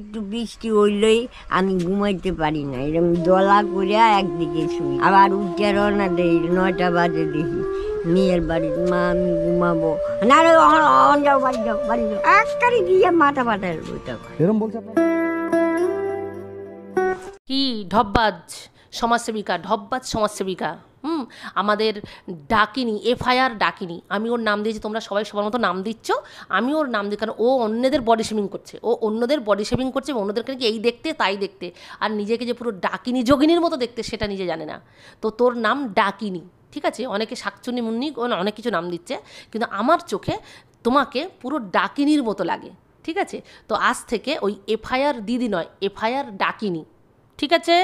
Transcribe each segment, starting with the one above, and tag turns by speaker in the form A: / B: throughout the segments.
A: একটু বৃষ্টি হইলেই আমি ঘুমাইতে পারি না, এরকম দলা করিয়া একদিকে শুই, আবার উঠে রওনা দেই 9টা বাজে দেখি মেয়ের বাড়ি, মা আমি ঘুমাবো না রে, যাও বাড়ি যাও বাড়ি যাও, একবারে গিয়ে মাথা ফাটাই বইটা
B: এরকম বলছে আপনার
C: কি ঢপবাজ সমাজসেবিকা, ঢপবাজ সমাজসেবিকা। আমাদের ডাকিনি, এফআইআর ডাকিনি, আমি ওর নাম দিয়েছি, তোমরা সবাই সবার মতো নাম দিচ্ছ, আমি ওর নাম দিই কারণ ও অন্যদের বডি শেমিং করছে, ও অন্যদের বডি শেমিং করছে, অন্যদেরকে নাকি এই দেখতে তাই দেখতে, আর নিজেকে যে পুরো ডাকিনি যোগিনীর মতো দেখতে সেটা নিজে জানে না। তো তোর নাম ডাকিনি, ঠিক আছে? অনেকে শাকচুন্নি মুন্নি অনেক কিছু নাম দিচ্ছে, কিন্তু আমার চোখে তোমাকে পুরো ডাকিনির মতো লাগে, ঠিক আছে? তো আজ থেকে ওই এফআইআর দিদি নয়, এফআইআর ডাকিনি, ঠিক আছে?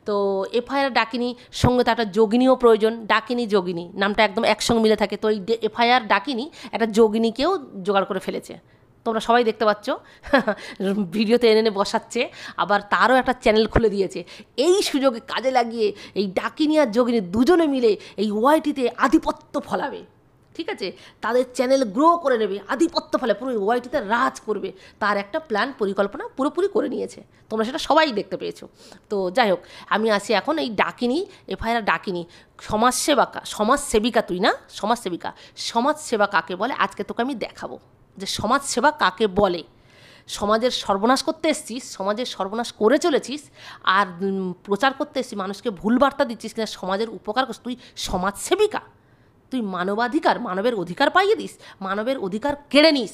C: তো এফআইআর ডাকিনি সঙ্গে তো একটা যোগিনীও প্রয়োজন, ডাকিনি যোগিনী নামটা একদম একসঙ্গে মিলে থাকে, তো এই এফআইআর ডাকিনি একটা যোগিনীকেও জোগাড় করে ফেলেছে, তোমরা সবাই দেখতে পাচ্ছ। ভিডিওতে এনে এনে বসাচ্ছে, আবার তারও একটা চ্যানেল খুলে দিয়েছে। এই সুযোগে কাজে লাগিয়ে এই ডাকিনি আর যোগিনী দুজনে মিলে এই ওয়াইটিতে আধিপত্য ফলাবে, ঠিক আছে? তাদের চ্যানেল গ্রো করে নেবে, আধিপত্য ফলে পুরো ওয়াইটিতে রাজ করবে, তার একটা প্ল্যান পরিকল্পনা পুরোপুরি করে নিয়েছে, তোমরা সেটা সবাই দেখতে পেয়েছো। তো যাই হোক, আমি আসি এখন এই ডাকিনি, এফআইআর ডাকিনি সমাজসেবিকা, তুই না সমাজসেবিকা, সমাজসেবা কাকে বলে আজকে তোকে আমি দেখাবো যে সমাজসেবা কাকে বলে। সমাজের সর্বনাশ করতে এসছিস, সমাজের সর্বনাশ করে চলেছিস, আর প্রচার করতে এসছিস, মানুষকে ভুল বার্তা দিচ্ছিস কিনা সমাজের উপকার করছিস, তুই সমাজসেবিকা? তুই মানবের অধিকার পাইয়ে দিস, মানবের অধিকার কেড়ে নিস।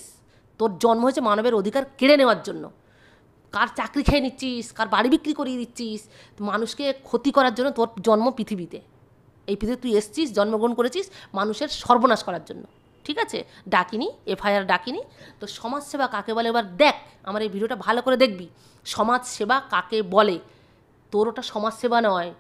C: তোর জন্ম হয়েছে মানবের অধিকার কেড়ে নেওয়ার জন্য। কার চাকরি খেয়ে নিচ্ছিস, কার বাড়ি বিক্রি করিয়ে দিচ্ছিস, মানুষকে ক্ষতি করার জন্য তোর জন্ম পৃথিবীতে। এই পৃথিবীতে তুই এসছিস, জন্মগ্রহণ করেছিস মানুষের সর্বনাশ করার জন্য, ঠিক আছে? ডাকিনি, এফআইআর ডাকিনি। তো সমাজসেবা কাকে বলে এবার দেখ, আমার এই ভিডিওটা ভালো করে দেখবি। সমাজসেবা কাকে বলে? তোর ওটা সমাজসেবা নয়,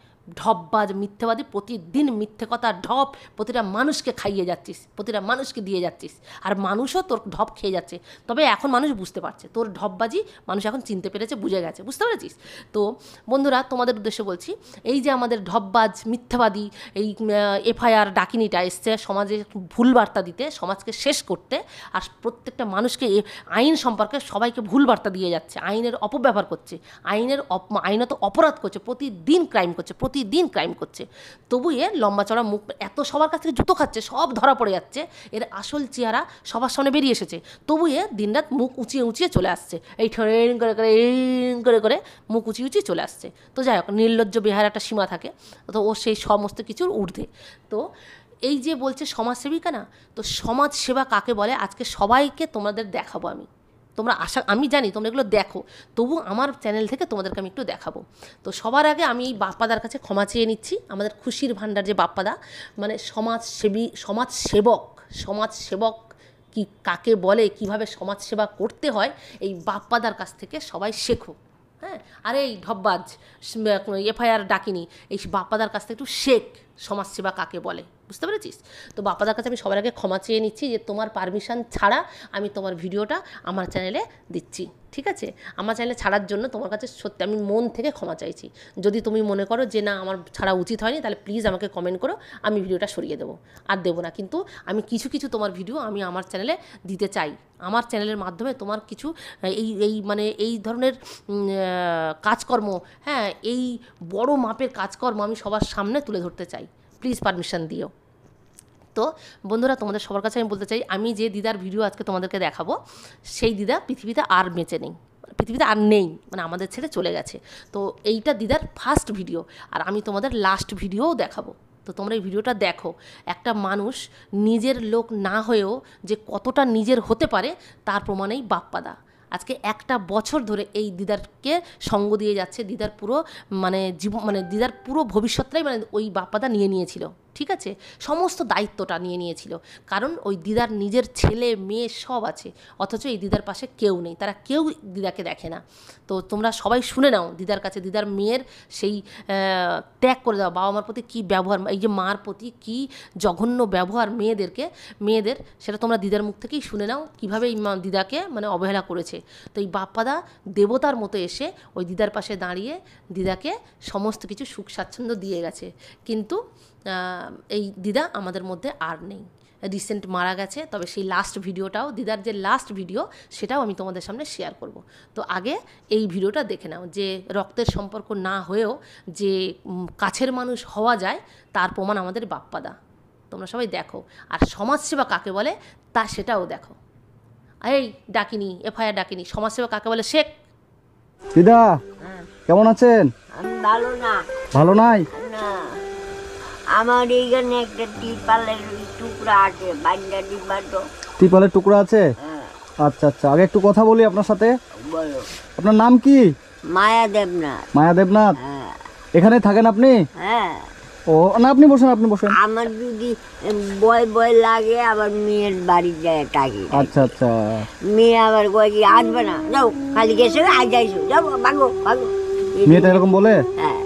C: ঢপবাজ মিথ্যেবাদী, প্রতিদিন মিথ্যে কথা ঢপ প্রতিটা মানুষকে খাইয়ে যাচ্ছিস, প্রতিটা মানুষকে দিয়ে যাচ্ছিস, আর মানুষও তোর ঢপ খেয়ে যাচ্ছে। তবে এখন মানুষ বুঝতে পারছে তোর ঢপবাজি, মানুষ এখন চিনতে পেরেছে, বুঝে গেছে, বুঝতে পেরেছিস? তো বন্ধুরা, তোমাদের উদ্দেশ্যে বলছি, এই যে আমাদের ঢপবাজ মিথ্যাবাদী এই এফআইআর ডাকিনিটা এসছে সমাজে ভুল বার্তা দিতে, সমাজকে শেষ করতে, আর প্রত্যেকটা মানুষকে আইন সম্পর্কে সবাইকে ভুল বার্তা দিয়ে যাচ্ছে, আইনের অপব্যবহার করছে, আইনত অপরাধ করছে, প্রতিদিন ক্রাইম করছে, তবু এ লম্বা চড়া মুখ, এত সবার কাছ থেকে জুতো খাচ্ছে, সব ধরা পড়ে যাচ্ছে, এর আসল চেহারা সবার সামনে বেরিয়ে এসেছে, তবু এ দিনরাত মুখ উঁচিয়ে চলে আসছে, এই ঠেন করে মুখ উঁচিয়ে চলে আসছে। তো যাই হোক, নির্লজ্জ বেহার একটা সীমা থাকে, তো ও সেই সমস্ত কিছুর ঊর্ধ্বে। তো এই যে বলছে সমাজসেবিকা না, তো সমাজসেবা কাকে বলে আজকে সবাইকে তোমাদের দেখাবো আমি। আমি জানি তোমরা এগুলো দেখো, তবু আমার চ্যানেল থেকে তোমাদেরকে আমি একটু দেখাবো। তো সবার আগে আমি এই বাপ্পাদার কাছে ক্ষমা চেয়ে নিচ্ছি, আমাদের খুশির ভাণ্ডার যে বাপ্পাদা, মানে সমাজসেবক কি কাকে বলে, কিভাবে সমাজসেবা করতে হয়, এই বাপ্পাদার কাছ থেকে সবাই শেখো। হ্যাঁ, আরে এই ঢপবাজ এফআইআর ডাকিনি, এই বাপ্পাদার কাছ থেকে একটু শেখ সমাজসেবা কাকে বলে, বুঝতে পেরেছিস? তো বাপ্পাদার কাছে আমি সবার আগে ক্ষমা চেয়ে নিচ্ছি যে তোমার পারমিশন ছাড়া আমি তোমার ভিডিওটা আমার চ্যানেলে দিচ্ছি, ঠিক আছে? আমার চ্যানেলে ছাড়ার জন্য তোমার কাছে সত্যি আমি মন থেকে ক্ষমা চাইছি। যদি তুমি মনে করো যে না আমার ছাড়া উচিত হয়নি, তাহলে প্লিজ আমাকে কমেন্ট করো, আমি ভিডিওটা সরিয়ে দেবো, আর দেবো না। কিন্তু আমি কিছু তোমার ভিডিও আমি আমার চ্যানেলে দিতে চাই, আমার চ্যানেলের মাধ্যমে তোমার কিছু মানে এই ধরনের কাজকর্ম, হ্যাঁ, এই বড় মাপের কাজকর্ম আমি সবার সামনে তুলে ধরতে চাই, প্লিজ পারমিশন দিও। তো বন্ধুরা, তোমাদের সবার কাছে আমি বলতে চাই, আমি যে দিদার ভিডিও আজকে তোমাদেরকে দেখাবো, সেই দিদা পৃথিবীতে আর বেঁচে নেই, পৃথিবীতে আর নেই, মানে আমাদের ছেড়ে চলে গেছে। তো এইটা দিদার ফার্স্ট ভিডিও, আর আমি তোমাদের লাস্ট ভিডিওও দেখাবো। তো তোমরা এই ভিডিওটা দেখো, একটা মানুষ নিজের লোক না হয়েও যে কতটা নিজের হতে পারে তার প্রমাণ এই বাপ্পাদা। আজকে একটা বছর ধরে এই দিদারকে সঙ্গ দিয়ে যাচ্ছে, দিদার পুরো দিদার পুরো ভবিষ্যৎটাই মানে ওই বাপ্পাদা নিয়ে নিয়েছিল, ঠিক আছে? সমস্ত দায়িত্বটা নিয়ে নিয়েছিল, কারণ ওই দিদার নিজের ছেলে মেয়ে সব আছে, অথচ এই দিদার পাশে কেউ নেই, তারা কেউ দিদাকে দেখে না। তো তোমরা সবাই শুনে নাও দিদার কাছে, দিদার মেয়ের সেই ত্যাগ করে দেওয়া, বাবা মার প্রতি কী ব্যবহার, এই যে মার প্রতি কী জঘন্য ব্যবহার মেয়েদের, সেটা তোমরা দিদার মুখ থেকেই শুনে নাও, কীভাবে এই দিদাকে মানে অবহেলা করেছে। তো এই বাপ্পাদা দেবতার মতো এসে ওই দিদার পাশে দাঁড়িয়ে দিদাকে সমস্ত কিছু সুখ স্বাচ্ছন্দ্য দিয়ে গেছে, কিন্তু এই দিদা আমাদের মধ্যে আর নেই। রিসেন্ট মারা গেছে, তবে সেই লাস্ট ভিডিওটাও, দিদার যে লাস্ট ভিডিও সেটাও আমি তোমাদের সামনে শেয়ার করব। তো আগে এই ভিডিওটা দেখে নাও, যে রক্তের সম্পর্ক না হয়েও যে কাছের মানুষ হওয়া যায় তার প্রমাণ আমাদের বাপ্পাদা। তোমরা সবাই দেখো, আর সমাজসেবা কাকে বলে তা সেটাও দেখো। এই ডাকিনি, এফআইআর ডাকিনি, সমাজসেবা কাকে বলে শেখ।
B: দিদা কেমন আছেন?
A: আমি ভালো না।
B: ভালো নাই?
A: না, আমার এইখানে একটা টিপালের টুকরা আছে, বান্ডা ডিব্বা তো।
B: ত্রিপলের টুকরা আছে?
A: হ্যাঁ,
B: আচ্ছা আচ্ছা, আগে একটু কথা বলি আপনার সাথে।
A: বলো।
B: আপনার নাম কি?
A: মায়া দেবনাথ।
B: মায়া দেবনাথ।
A: হ্যাঁ
B: এখানে থাকেন আপনি?
A: হ্যাঁ।
B: ও না, আপনি বসেন, আপনি বসেন।
A: আমার যদি বয় বয় লাগে আবার মেয়ের বাড়ি যায় থাকি।
B: আচ্ছা আচ্ছা।
A: মেয়ে আবার কয় কি আসবে না, যাও খালি গেছে আজ যাইছো, যাও ভাগো ভাগো।
B: মেয়েটা এরকম বলে?
A: হ্যাঁ,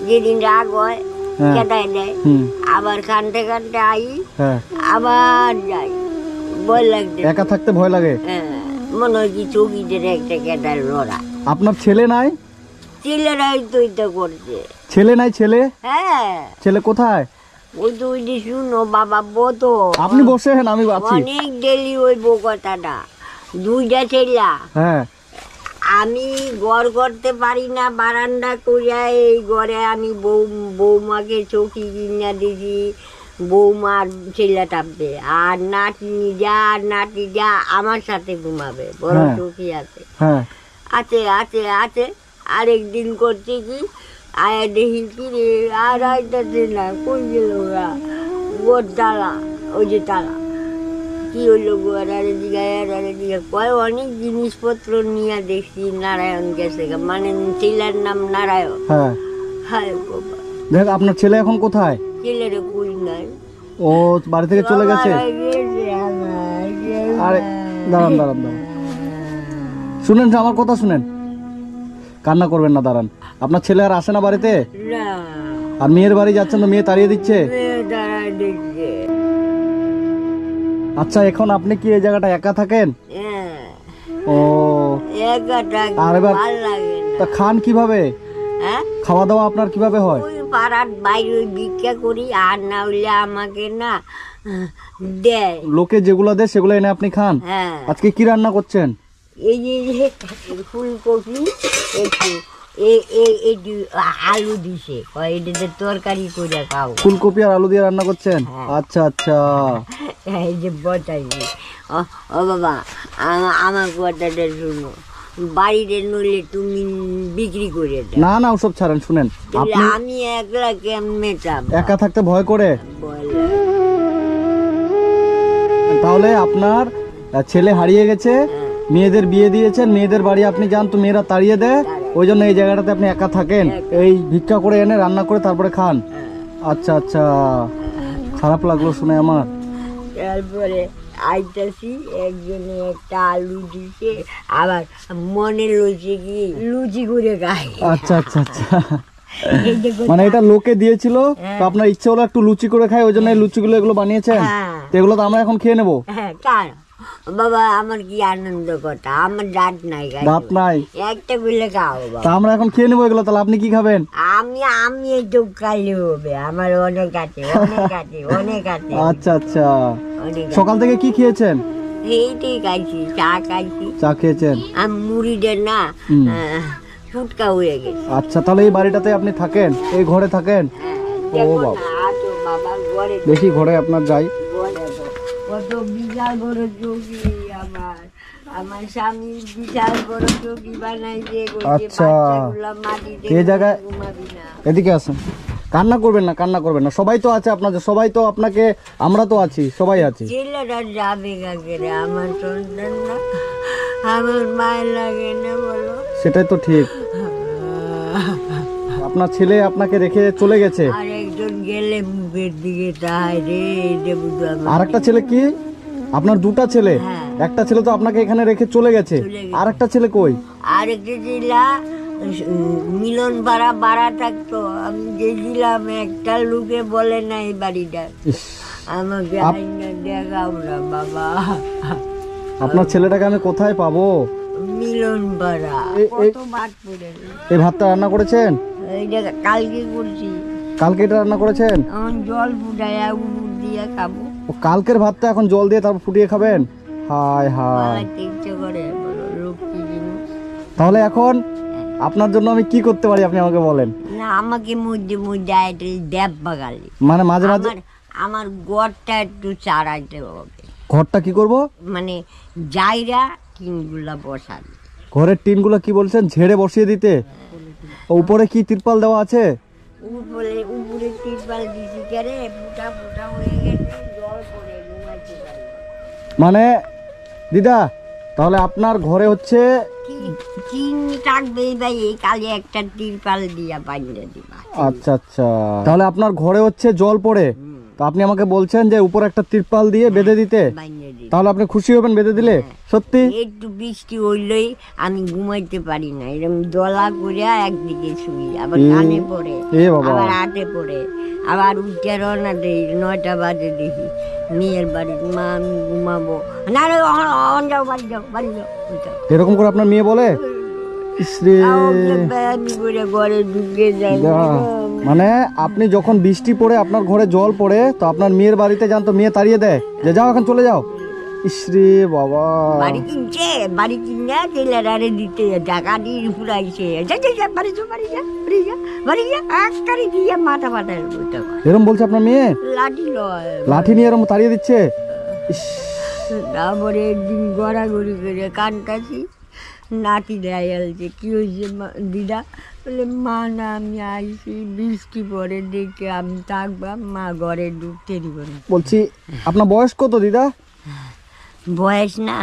A: যেদিন রাগ হয়
B: হ্যাঁ।
A: কেটায় দেয়,
B: হুম।
A: আবার কানতে কানতে আই,
B: হ্যাঁ।
A: আবার যাই, ভয় লাগছে।
B: একা থাকতে ভয় লাগে?
A: হ্যাঁ, মনে হয় কি চৌকিদের একটা কেটার লড়া।
B: আপনার ছেলে নাই?
A: ছেলেরাই তো এটা করছে।
B: ছেলে নাই? ছেলে?
A: হ্যাঁ,
B: ছেলে কোথায়?
A: ওই তো ওই যে শুনো বাবা বতো,
B: আপনি বসেন, আমি আছি।
A: অনেক ডেলি হইব কথাটা। দুইটা ছেলা,
B: হ্যাঁ।
A: আমি ঘর করতে পারি না, বারান্দা করিয়া এই ঘরে আমি বৌমাকে চৌকি কিনা দিছি, বৌমার ছেলে টাপবে, আর নাতি যা আমার সাথে ঘুমাবে, বড়
B: হ্যাঁ।
A: চৌকি আছে।
B: হ্যাঁ।
A: আছে আছে আছে। আরেকদিন করছে কি, আয়া দেখি কি রে, আর আইতাছে না, কই গেল ওরা? গোর তালা, ওই যে তালা কি হইলো গো? আরে দিঘা কয় অনেক জিনিসপত্র নিয়ে দেখছি, নারায়ণ গেছে গা, মানে ছেলের নাম নারায়ণ।
B: হ্যাঁ।
A: হায় বাবা,
B: দেখ আপনার ছেলে এখন কোথায়?
A: ছেলের কই নাই।
B: ও বাড়ি থেকে চলে গেছে?
A: বাবা, গেছে আমার, গেছে।
B: আরে দাঁড়ান দাঁড়ান দাঁড়ান, শুনেন, আমার কথা শুনেন, কান্না করবেন না, দাঁড়ান। আপনার ছেলে আর আসে না বাড়িতে?
A: না,
B: আর মেয়ের বাড়ি যাচ্ছেন তো মেয়ে তাড়িয়ে দিচ্ছে?
A: মেয়ে দাঁড়ায় দেখছে।
B: আচ্ছা, এখন আপনি কি এই জায়গাটা একা থাকেন?
A: হ্যাঁ,
B: ও,
A: একা থাকি,
B: আর এবার
A: ভাল লাগে না।
B: তা খান কিভাবে?
A: হ্যাঁ,
B: খাওয়া দাওয়া আপনার কিভাবে হয়?
A: ওই পাড়ার বাইরে ওই ভিক্ষা করি, আর না হইলে আমাকে না দেয়।
B: লোকে যেগুলো দেয় সেগুলো এনে আপনি খান?
A: হ্যাঁ,
B: আজকে কি রান্না করছেন?
A: এই যে ফুলকপি একটু একটু আলু দিছে, এটাতে তরকারি করে খাও।
B: ফুলকপি আর আলু দিয়ে রান্না করছেন?
A: হ্যাঁ।
B: আচ্ছা আচ্ছা।
A: এই যে বটাইছি। ও বাবা, আমার কথাটা শুনো, বাড়িতে নইলে তুমি বিক্রি করে দাও।
B: না না, ওসব ছাড়েন, শুনেন,
A: তাহলে
B: আপনি
A: আমি একলা কেমনে চাপ?
B: একা থাকতে ভয় করে?
A: বলে
B: তাহলে আপনার ছেলে হারিয়ে গেছে, মেয়েদের বিয়ে দিয়েছেন, মেয়েদের বাড়ি আপনি যান তো মেয়েরা তাড়িয়ে দেয়, ওই জন্য এই জায়গাটাতে আপনি একা থাকেন, এই ভিক্ষা করে এনে রান্না করে তারপরে খান। আচ্ছা আচ্ছা, খারাপ লাগলো শুনে আমার।
A: তারপরে আইতাছি, একজনে একটা আলু দিছে, আবার মনে লইছে কি লুচি করে খাই।
B: আচ্ছা আচ্ছা আচ্ছা,
A: এই যে
B: মানে এটা লোকে দিয়েছিল, তো আপনার ইচ্ছে হলো একটু লুচি করে খাই, ওই জন্য এই লুচিগুলো এগুলো বানিয়েছেন।
A: হ্যাঁ।
B: তো এগুলো তো আমরা এখন খেয়ে নেবো।
A: হ্যাঁ, কার বাবা, আমার কি আনন্দ কথা, আমার দাঁত নাই গায়ে।
B: দাঁত নাই?
A: একটা গুলে খাও
B: তা
A: বাবা।
B: আমরা এখন খেয়ে নেবো এগুলো, তাহলে আপনি কি খাবেন?
A: আমি একটু খাইলে হবে, আমার অনেক আছে, অনেক আছে, অনেক আছে,
B: আচ্ছা আচ্ছা।
A: অনেক আছে।
B: সকাল থেকে কি খেয়েছেন?
A: এইটাই খাইছি, চা খাইছি।
B: চা খেয়েছেন?
A: আমি মুড়িদের না
B: হুম।
A: ফুটকা হয়ে গেছে।
B: আচ্ছা, তাহলে এই বাড়িটাতে আপনি থাকেন, এই ঘরে থাকেন?
A: হ্যাঁ,
B: ও
A: দেখো
B: বাবা।
A: না, আছো বাবা, ঘরে
B: দেখি ঘরে আপনার যাই।
A: ঘরে তো কত বিশাল বড় চৌকি আমার, আমার স্বামী বিশাল বড় চৌকি বানাইছে,
B: আচ্ছা।
A: মাটিতে
B: এই জায়গায়
A: ঘুমাবি না।
B: এদিকে আসেন, কান্না করবেন না, কান্না করবেন না, সবাই তো আছে আপনাদের, সবাই তো আপনাকে, আমরা তো আছি, সবাই আছি।
A: ছেলেরা যাবে কাকে রে, আমার সন্তান না, আমার মায়ের লাগে না বলো?
B: সেটাই তো ঠিক, আপনার ছেলে আপনাকে রেখে চলে গেছে।
A: আর একজন গেলে মুখের দিকে তাই রে, যে বুঝো আমার।
B: আর একটা ছেলে? কি আপনার দুটা ছেলে?
A: হ্যাঁ।
B: একটা ছেলে তো আপনাকে এখানে রেখে চলে গেছে,
A: চলে গেছে।
B: আর একটা ছেলে কই?
A: আর একটা ছেলা মিলন ভাড়া থাকতো, আমি গেছিলাম, একটা লোকে বলে না এই বাড়িটা,
B: ইস,
A: আমাকে আইনা দেখাও না বাবা।
B: আপনার ছেলেটাকে আমি কোথায় পাবো?
A: মিলন ভাড়া
B: এই-
A: কত ভাত পড়ে,
B: এই ভাতটা রান্না করেছেন?
A: এইটা কালকে করছি,
B: কালকে এটা রান্না করেছেন?
A: এখন জল ফুটাইয়া উপর দিয়া খাবো।
B: ও কালকের ভাতটা এখন জল দিয়ে তারপর ফুটিয়ে খাবেন? হায় হায়।
A: বানাইতে ইচ্ছে করে বলো, লক্ষ্মী জিনিস।
B: তাহলে এখন আপনার জন্য আমি কি করতে পারি আপনি আমাকে বলেন।
A: না, আমাকে মধ্যে মধ্যে একটা দেব বাগালি,
B: মানে মাঝে মাঝে
A: আমার গড়টা একটু চারাইতে হবে।
B: ঘরটা কি করব?
A: মানে জায়গা টিনগুলা বসাবে।
B: ঘরের টিনগুলো কি বলছেন ঝেড়ে বসিয়ে দিতে? ও উপরে কি তিরপাল দেওয়া আছে?
A: উপরে তিরপাল দিছি কেরে, ফুটা ফুটা হয়ে গেছে, জল পড়ে ঘুমাইতে পারি না।
B: মানে দিদা তাহলে আপনার ঘরে হচ্ছে
A: টিন থাকবেই ভাই, এই কালে একটা তিরপাল দিয়া বানিয়ে দিবা।
B: আচ্ছা আচ্ছা, তাহলে আপনার ঘরে হচ্ছে জল পড়ে, তো আপনি আমাকে বলছেন যে উপরে একটা তিরপাল দিয়ে বেঁধে দিতে,
A: বানিয়ে দিবা।
B: তাহলে আপনি খুশি হবেন বেঁধে দিলে? সত্যি?
A: একটু বৃষ্টি হইলেই আমি ঘুমাইতে পারি না, এরকম দলা করিয়া একদিকে শুই, আবার কানে পড়ে,
B: এ বাবা।
A: আবার হাতে পড়ে, আবার উঠে রওনা দেই। 9টা বাজে দেখি মেয়ের বাড়ি, মা আমি ঘুমাবো না রে, অন যাও, বাড়ি যাও, বাড়ি যাও, উঠাও।
B: এরকম করে আপনার মেয়ে বলে? ইসরে।
A: আমি করে ঘরে ঢুকে যাই।
B: মানে আপনি যখন বৃষ্টি পড়ে আপনার ঘরে জল পড়ে তো আপনার মেয়ের বাড়িতে যান, তো মেয়ে তাড়িয়ে দেয় যে যাও এখন চলে যাও? ইসরে বাবা।
A: বাড়ি কিনছে, বাড়ি কিনে ছেলেরারে দিতে টাকা দিয়ে ফুরাইছে, যা যা যা, বাড়ি যা, বাড়ি যা, বাড়ি যা, বাড়ি যা, আকারি দিয়ে মাথা পাঠায় বইটা।
B: এরকম বলছে আপনার মেয়ে?
A: লাঠি লয়,
B: লাঠি নিয়ে এরকম তাড়িয়ে দিচ্ছে? ইস।
A: তারপরে একদিন গড়াগড়ি করে কানকাছি, নাতি দেয় আলছে, কি হয়েছে দিদা? বলে মা না আমি আইছি, বৃষ্টি পরে দেখে আমি থাকবা, মা ঘরে ঢুকতে দিব না।
B: বলছি আপনার বয়স কত দিদা?
A: বয়স না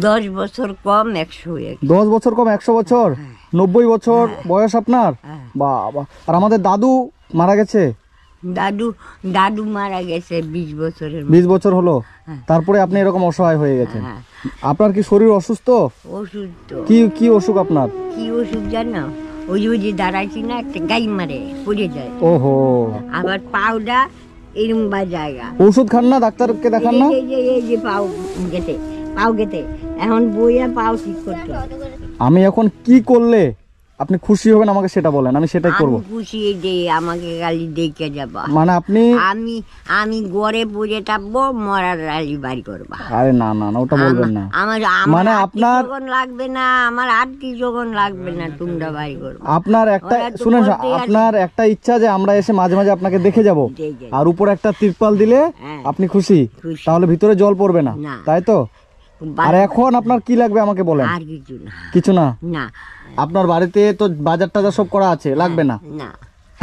A: 10 বছর কম 100 হয়ে গেছে।
B: 10 বছর কম 100 বছর? 90 বছর বয়স আপনার? বাবা। আর আমাদের দাদু মারা গেছে?
A: দাদু মারা গেছে 20 বছরের।
B: 20 বছর হলো, তারপরে আপনি এরকম অসহায় হয়ে গেছেন। আপনার কি শরীর অসুস্থ?
A: ওষুধ তো
B: কি কি অসুখ আপনার?
A: কি ওষুধ জানো? ওই যে দাঁড়াইছি না, একটা গাই মারে পড়ে যায়।
B: ওহো।
A: আবার পাউডা এরম বা জায়গা।
B: ওষুধ খান না? ডাক্তারকে দেখান না?
A: এই যে পাও গেতে এখন বইয়া পাও ঠিক করতে হবে।
B: আমি এখন কি করলে আপনি খুশি হবেন আমাকে সেটা বলেন, আমি সেটাই করব।
A: আমি খুশি যে আমাকে গালি দেখে যাবা।
B: মানে আপনি
A: আমি গড়ে পড়ে থাকবো, মরার রালি বাড়ি করবা।
B: আরে না না না, ওটা বলবেন না।
A: আমার
B: মানে আপনার
A: যখন লাগবে না, আমার আত্মীয় যখন লাগবে না, তোমরা বাড়ি করবা।
B: আপনার একটা শুনেন, আপনার একটা ইচ্ছা যে আমরা এসে মাঝে মাঝে আপনাকে দেখে যাব, আর উপরে একটা তিরপাল দিলে আপনি খুশি, তাহলে ভিতরে জল পড়বে না, তাই তো? আর এখন আপনার কি লাগবে আমাকে বলেন।
A: আর কিছু না।
B: কিছু না?
A: না।
B: আপনার বাড়িতে তো বাজার টাজার সব করা আছে, লাগবে না?
A: না।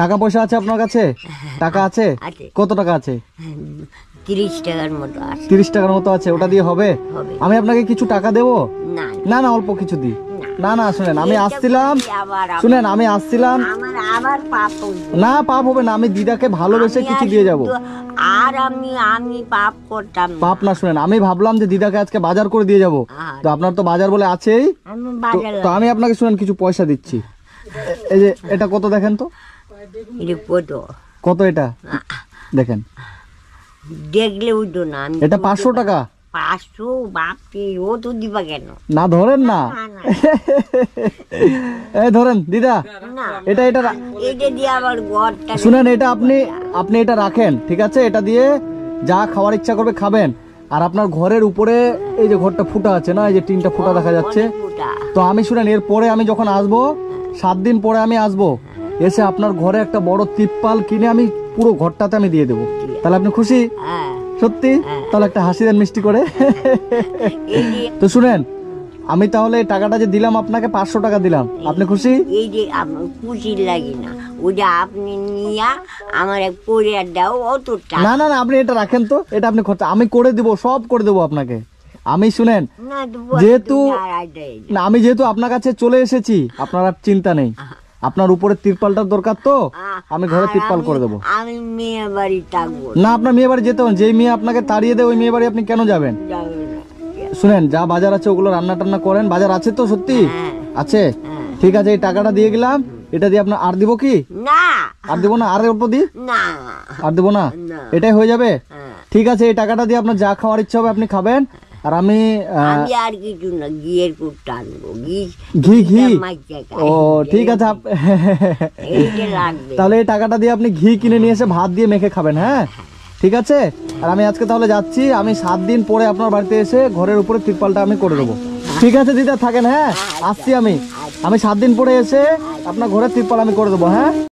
B: টাকা পয়সা আছে আপনার কাছে? টাকা আছে? কত টাকা আছে?
A: 30 টাকার মতো আছে।
B: 30 টাকার মতো আছে, ওটা দিয়ে হবে? আমি আপনাকে কিছু টাকা দেবো?
A: না
B: না না, অল্প কিছু দিই। না না শুনেন, আমি আসছিলাম, শুনেন আমি আসছিলাম।
A: আমার আবার পাপ হইবে।
B: না পাপ হবে না, আমি দিদাকে ভালোবেসে কিছু দিয়ে যাব।
A: আর আমি পাপ করতাম না।
B: পাপ না, শুনেন আমি ভাবলাম যে দিদাকে আজকে বাজার করে দিয়ে যাব, তো আপনার তো বাজার বলে আছেই,
A: আমি বাজার
B: তো আমি আপনাকে শুনেন কিছু পয়সা দিচ্ছি। এই যে এটা কত দেখেন তো?
A: এটা কত?
B: কত এটা দেখেন?
A: দেখলে উঠো না।
B: এটা 500 টাকা।
A: 500? বাপরে, ও তো দিবা কেন?
B: না ধরেন না, এই ধরেন দিদা, এটা এটা
A: এটা দিয়ে আবার ঘরটা
B: শুনেন, এটা আপনি এটা রাখেন, ঠিক আছে? এটা দিয়ে যা খাওয়ার ইচ্ছা করবে খাবেন। আর আপনার ঘরের উপরে এই যে ঘরটা ফুটা আছে না, এই যে টিনটা ফুটা দেখা যাচ্ছে, তো আমি শুনেন এরপরে আমি যখন আসবো, 7 দিন পরে আমি আসবো, এসে আপনার ঘরে একটা বড় তিরপাল কিনে আমি পুরো ঘরটাতে আমি দিয়ে দেবো, তাহলে আপনি খুশি? সত্যি? তাহলে একটা হাসি দেন মিষ্টি করে। তো শুনেন, আমি তাহলে এই টাকাটা যে দিলাম আপনাকে, 500 টাকা দিলাম, আপনি খুশি?
A: এই যে খুশি লাগে না, ওটা আপনি নিয়া আমার পরে দাও, অত টাকা।
B: না না না, আপনি এটা রাখেন তো, এটা আপনি খরচা আমি করে দিব, সব করে দেবো আপনাকে। আমি শুনেন, যেহেতু না আমি যেহেতু আপনার কাছে চলে এসেছি, আপনার আর চিন্তা নেই। আপনার উপরে তিরপালটার দরকার, তো আমি ঘরে তিরপাল করে দেবো।
A: আমি মেয়ে বাড়ি থাকবো
B: না, আপনার মেয়ে বাড়ি যেতে হবে। যেই মেয়ে আপনাকে তাড়িয়ে দেয় ওই মেয়ে বাড়ি আপনি কেন যাবেন? শুনেন, যা বাজার আছে ওগুলো রান্না টান্না করেন। বাজার আছে তো? সত্যি আছে? ঠিক আছে, এই টাকাটা দিয়ে গেলাম, এটা দিয়ে আপনার আর দিব কি?
A: না।
B: আর দিব না? আর অল্প দি?
A: না।
B: আর দিব না? এটাই হয়ে যাবে? ঠিক আছে, এই টাকাটা দিয়ে আপনার যা খাওয়ার ইচ্ছা হবে আপনি খাবেন, আর আমি
A: আর কিছু না, ঘিয়ের কুটটা আনবো।
B: ঘি? ও ঠিক আছে, তাহলে এই টাকাটা দিয়ে আপনি ঘি কিনে নিয়ে এসে ভাত দিয়ে মেখে খাবেন। হ্যাঁ ঠিক আছে? আর আমি আজকে তাহলে যাচ্ছি, আমি 7 দিন পরে আপনার বাড়িতে এসে ঘরের উপরে তিরপালটা আমি করে দেবো। ঠিক আছে দিদা, থাকেন। হ্যাঁ, আসছি আমি 7 দিন পরে এসে আপনার ঘরের তিরপাল আমি করে দেবো। হ্যাঁ।